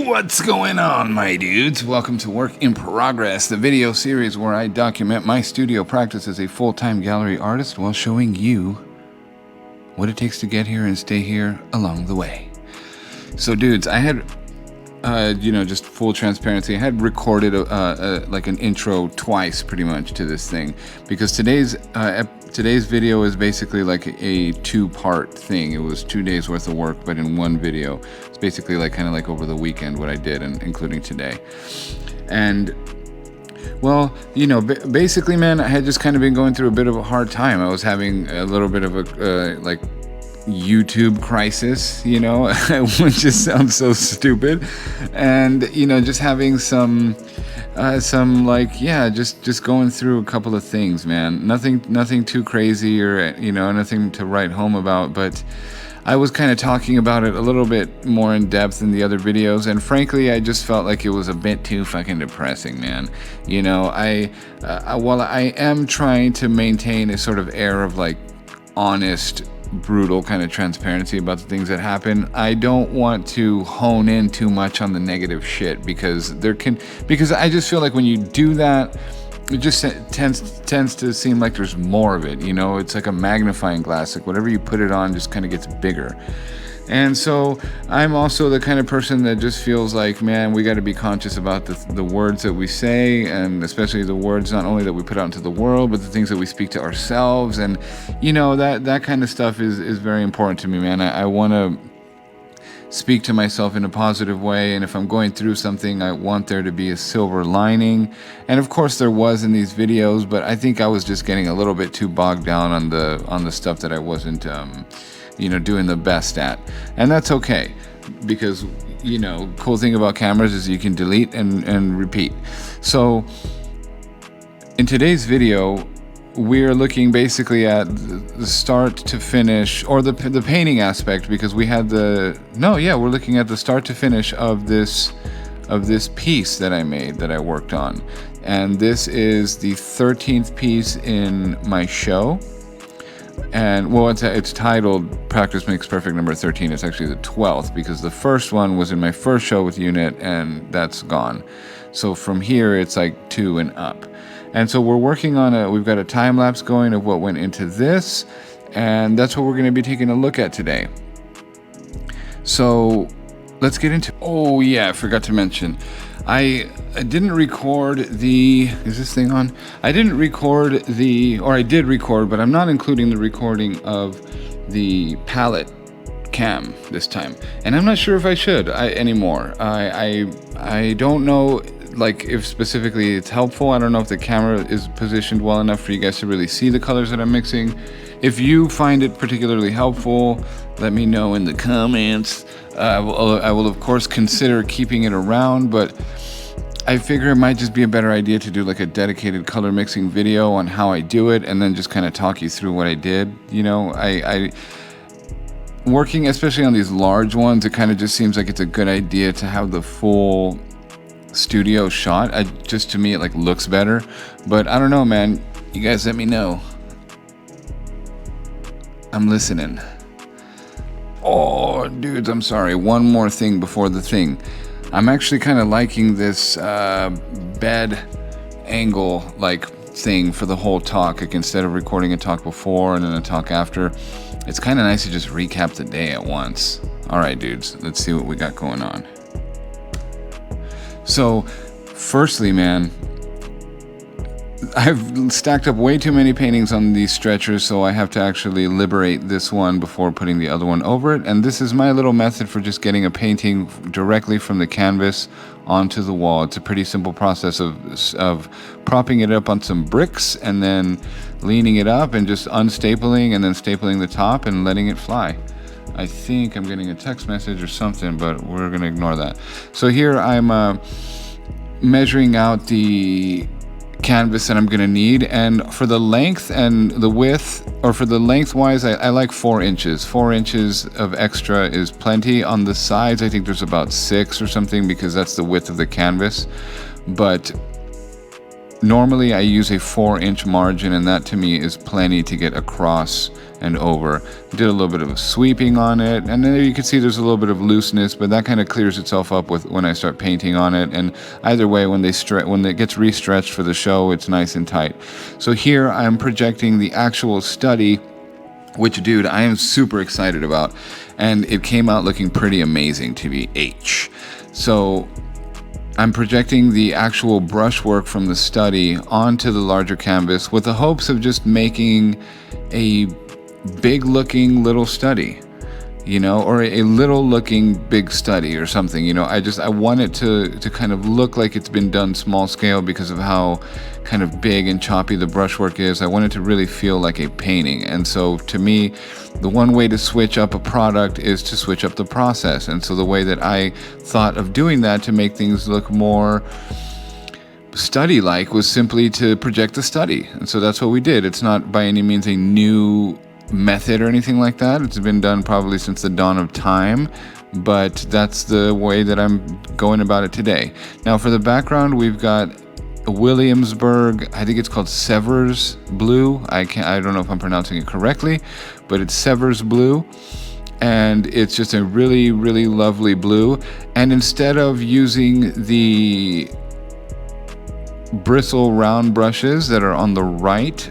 What's going on, my dudes? Welcome to Work in Progress, the video series where I document my studio practice as a full-time gallery artist while showing you what it takes to get here and stay here along the way. So, dudes, I had, just full transparency, I had recorded like an intro twice, pretty much, to this thing, because today's video is basically like a two-part thing. It was 2 days worth of work, but in one video. It's basically like kind of like over the weekend what I did, and including today. And well, basically, man, I had just kind of been going through a bit of a hard time. I was having a little bit of a like YouTube crisis, which just sounds so stupid, and just having some just going through a couple of things, man. Nothing too crazy or nothing to write home about, but I was kind of talking about it a little bit more in depth in the other videos, and frankly, I just felt like it was a bit too fucking depressing, man. While I am trying to maintain a sort of air of like honest, brutal kind of transparency about the things that happen, I don't want to hone in too much on the negative shit, because I just feel like when you do that, it just tends to seem like there's more of it. It's like a magnifying glass. Like whatever you put it on just kind of gets bigger. And so I'm also the kind of person that just feels like, man, we got to be conscious about the words that we say, and especially the words not only that we put out into the world, but the things that we speak to ourselves. And that kind of stuff is very important to me, man. I want to speak to myself in a positive way, and if I'm going through something, I want there to be a silver lining. And of course there was in these videos, but I think I was just getting a little bit too bogged down on the stuff that I wasn't doing the best at. And that's okay, because cool thing about cameras is you can delete and repeat. So in today's video, we're looking basically at the start to finish, or the painting aspect, because we had we're looking at the start to finish of this piece that I made, that I worked on. And this is the 13th piece in my show. And well, it's titled Practice Makes Perfect number 13. It's actually the 12th, because the first one was in my first show with Unit, and that's gone. So from here, it's like 2 and up. And so we're working on we've got a time lapse going of what went into this, and that's what we're going to be taking a look at today. So let's get into. Oh yeah, I forgot to mention, I didn't record is this thing on? I didn't record I did record, but I'm not including the recording of the palette cam this time, and I'm not sure if I should anymore. I don't know, like, if specifically it's helpful. I don't know if the camera is positioned well enough for you guys to really see the colors that I'm mixing. If you find it particularly helpful, let me know in the comments. I will of course consider keeping it around, but I figure it might just be a better idea to do like a dedicated color mixing video on how I do it, and then just kind of talk you through what I did. I working especially on these large ones, it kind of just seems like it's a good idea to have the full studio shot. Just to me, it like looks better, but I don't know, man. You guys let me know. I'm listening. Oh, dudes, I'm sorry. One more thing before the thing. I'm actually kind of liking this bed angle like thing for the whole talk. Like, instead of recording a talk before and then a talk after, it's kind of nice to just recap the day at once. All right, dudes, let's see what we got going on. So, firstly, man, I've stacked up way too many paintings on these stretchers, so I have to actually liberate this one before putting the other one over it. And this is my little method for just getting a painting directly from the canvas onto the wall. It's a pretty simple process of propping it up on some bricks and then leaning it up and just unstapling and then stapling the top and letting it fly. I think I'm getting a text message or something, but we're going to ignore that. So here I'm measuring out the canvas that I'm going to need, and for the length and the width, or for the lengthwise, I like 4 inches. 4 inches of extra is plenty. On the sides, I think there's about 6 or something, because that's the width of the canvas. But Normally I use a 4-inch margin, and that to me is plenty to get across and over. Did a little bit of sweeping on it, and then you can see there's a little bit of looseness, but that kind of clears itself up with when I start painting on it. And either way, when it gets re-stretched for the show, it's nice and tight. So here I'm projecting the actual study, which, dude, I am super excited about, and it came out looking pretty amazing to be H. So I'm projecting the actual brushwork from the study onto the larger canvas with the hopes of just making a big looking little study, or a little looking big study or something. I want it to kind of look like it's been done small scale because of how kind of big and choppy the brushwork is. I want it to really feel like a painting. And so to me, the one way to switch up a product is to switch up the process. And so the way that I thought of doing that to make things look more study-like was simply to project the study. And so that's what we did. It's not by any means a new method or anything like that. It's been done probably since the dawn of time, but that's the way that I'm going about it today. Now for the background, we've got Williamsburg, I think it's called Severs Blue. I don't know if I'm pronouncing it correctly, but it's Severs Blue, and it's just a really, really lovely blue. And instead of using the bristle round brushes that are on the right,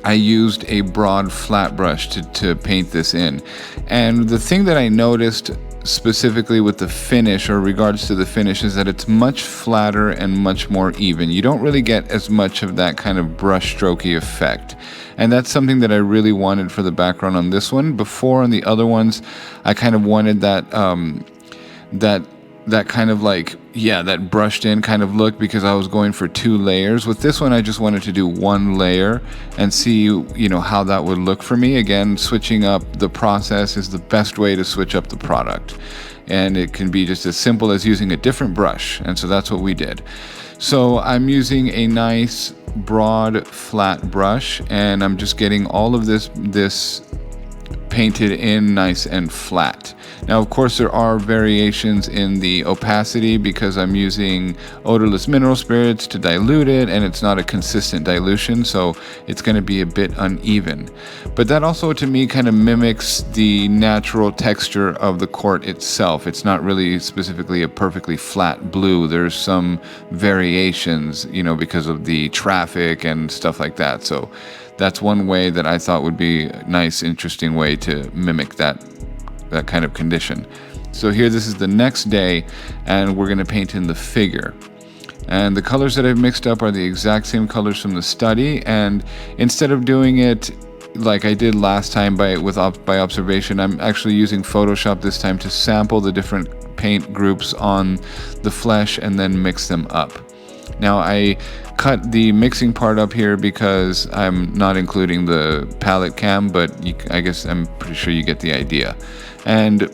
I used a broad flat brush to paint this in. And the thing that I noticed specifically with the finish, or regards to the finish, is that it's much flatter and much more even. You don't really get as much of that kind of brush strokey effect. And that's something that I really wanted for the background on this one. Before on the other ones, I kind of wanted that that kind of like, that brushed in kind of look, because I was going for 2 layers. With this one, I just wanted to do 1 layer and see, how that would look for me. Again, switching up the process is the best way to switch up the product. And it can be just as simple as using a different brush. And so that's what we did. So I'm using a nice broad flat brush, and I'm just getting all of this painted in nice and flat. Now, of course, there are variations in the opacity because I'm using odorless mineral spirits to dilute it, and it's not a consistent dilution, so it's going to be a bit uneven. But that also, to me, kind of mimics the natural texture of the quart itself. It's not really specifically a perfectly flat blue. There's some variations, because of the traffic and stuff like that. So that's one way that I thought would be a nice, interesting way to mimic that kind of condition. So here, this is the next day, and we're going to paint in the figure. And the colors that I've mixed up are the exact same colors from the study, and instead of doing it like I did last time by observation, I'm actually using Photoshop this time to sample the different paint groups on the flesh and then mix them up. Now, I cut the mixing part up here because I'm not including the palette cam, but I guess I'm pretty sure you get the idea. And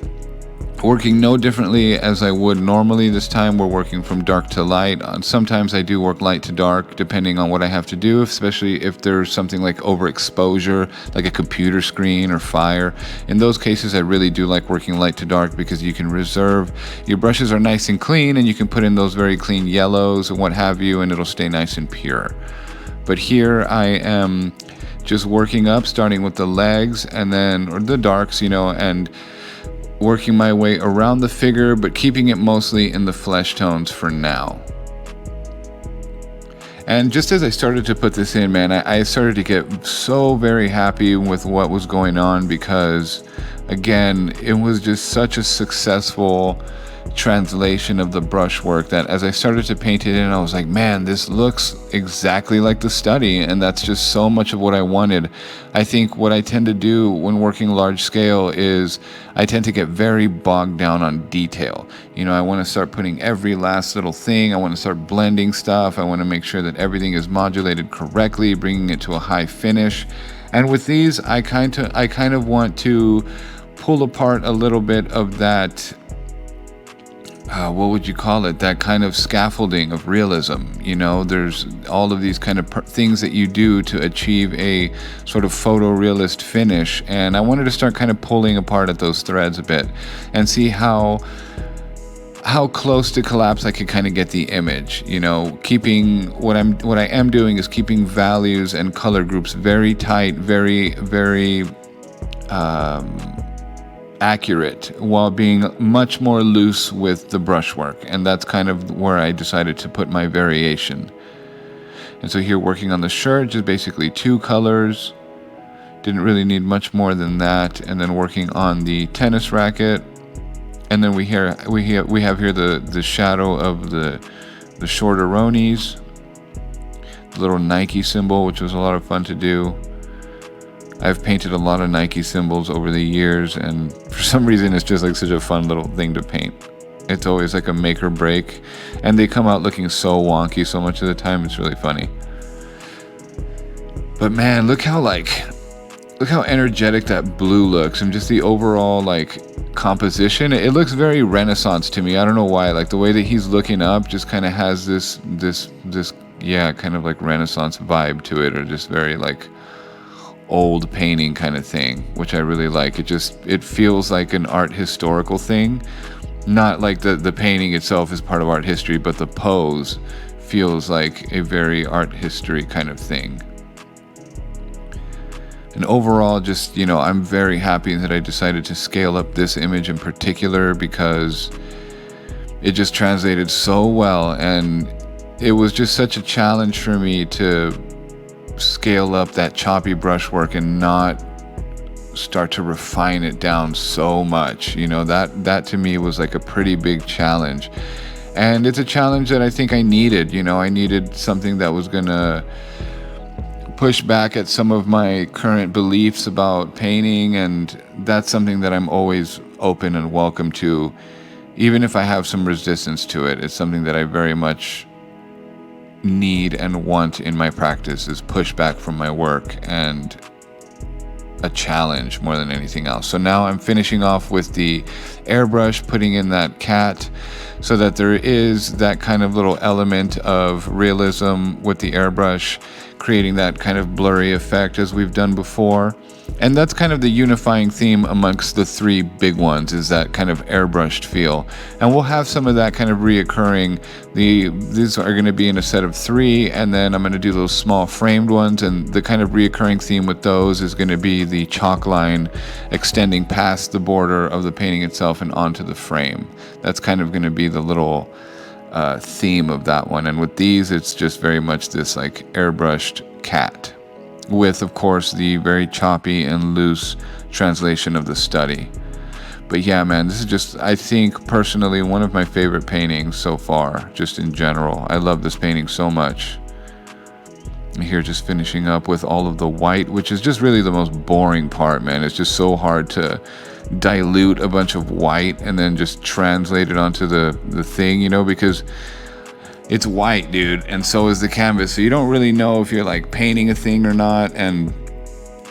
working no differently as I would normally, this time we're working from dark to light. Sometimes I do work light to dark depending on what I have to do, especially if there's something like overexposure, like a computer screen or fire. In those cases, I really do like working light to dark because you can reserve, your brushes are nice and clean, and you can put in those very clean yellows and what have you, and it'll stay nice and pure. But here I am just working up, starting with the legs and then, or the darks, and working my way around the figure, but keeping it mostly in the flesh tones for now. And just as I started to put this in, man, I started to get so very happy with what was going on, because again, it was just such a successful translation of the brushwork that as I started to paint it in, I was like, man, this looks exactly like the study, and that's just so much of what I wanted. I think what I tend to do when working large scale is I tend to get very bogged down on detail. I want to start putting every last little thing. I want to start blending stuff. I want to make sure that everything is modulated correctly, bringing it to a high finish. And with these, I kind of want to pull apart a little bit of that, what would you call it? That kind of scaffolding of realism. There's all of these kind of things that you do to achieve a sort of photorealist finish. And I wanted to start kind of pulling apart at those threads a bit and see how how close to collapse I could kind of get the image, you know, keeping what I am doing is keeping values and color groups very tight, very accurate, while being much more loose with the brushwork. And that's kind of where I decided to put my variation. And so here, working on the shirt, just basically 2 colors, didn't really need much more than that. And then working on the tennis racket, and then we have here the shadow of the shorteronies, the little Nike symbol, which was a lot of fun to do. I've painted a lot of Nike symbols over the years, and for some reason it's just like such a fun little thing to paint. It's always like a make or break, and they come out looking so wonky so much of the time. It's really funny. But man, look how energetic that blue looks, and just the overall like composition. It looks very Renaissance to me. I don't know why. Like the way that he's looking up just kind of has this kind of like Renaissance vibe to it, or just very like old painting kind of thing, which I really like. It feels like an art historical thing, not like the painting itself is part of art history, but the pose feels like a very art history kind of thing. And overall, just, you know, I'm very happy that I decided to scale up this image in particular, because it just translated so well, and it was just such a challenge for me to scale up that choppy brushwork and not start to refine it down so much. You know, that to me was like a pretty big challenge, and it's a challenge that I think I needed. You know, I needed something that was gonna push back at some of my current beliefs about painting, and that's something that I'm always open and welcome to, even if I have some resistance to it. It's something that I very much need and want in my practice, is pushback from my work and a challenge more than anything else. So now I'm finishing off with the airbrush, putting in that cat, so that there is that kind of little element of realism with the airbrush, creating that kind of blurry effect as we've done before. And that's kind of the unifying theme amongst the 3 big ones, is that kind of airbrushed feel. And we'll have some of that kind of reoccurring. These are going to be in a set of 3, and then I'm going to do those small framed ones, and the kind of reoccurring theme with those is going to be the chalk line extending past the border of the painting itself and onto the frame. That's kind of going to be the little theme of that one. And with these, it's just very much this like airbrushed cat, with, of course, the very choppy and loose translation of the study. But yeah, man, this is just, I think, personally, one of my favorite paintings so far, just in general. I love this painting so much. Here, just finishing up with all of the white, which is just really the most boring part, man. It's just so hard to dilute a bunch of white and then just translate it onto the thing, you know, because it's white, dude, and so is the canvas. So you don't really know if you're like painting a thing or not, and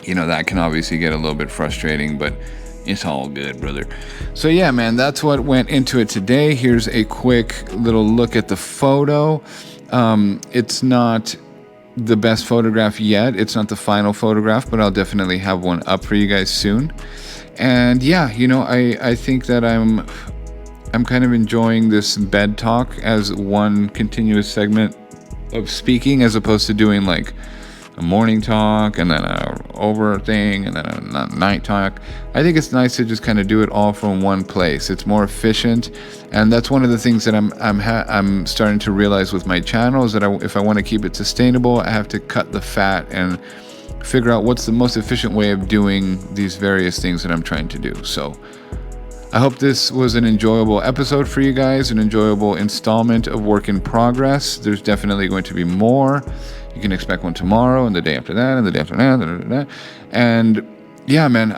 you know, that can obviously get a little bit frustrating, but it's all good, brother. So yeah, man, that's what went into it today. Here's a quick little look at the photo. It's not the best photograph yet. It's not the final photograph, but I'll definitely have one up for you guys soon. And yeah, you know, I think that I'm kind of enjoying this bed talk as one continuous segment of speaking, as opposed to doing like a morning talk and then a over thing and then a night talk. I think it's nice to just kind of do it all from one place. It's more efficient, and that's one of the things that I'm starting to realize with my channel, is that if I want to keep it sustainable, I have to cut the fat and figure out what's the most efficient way of doing these various things that I'm trying to do. So I hope this was an enjoyable episode for you guys, an enjoyable installment of Work in Progress. There's definitely going to be more. You can expect one tomorrow, and the day after that, and the day after that, and yeah, man,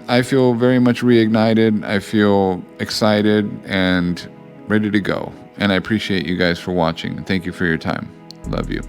I feel very much reignited. I feel excited and ready to go. And I appreciate you guys for watching. Thank you for your time. Love you.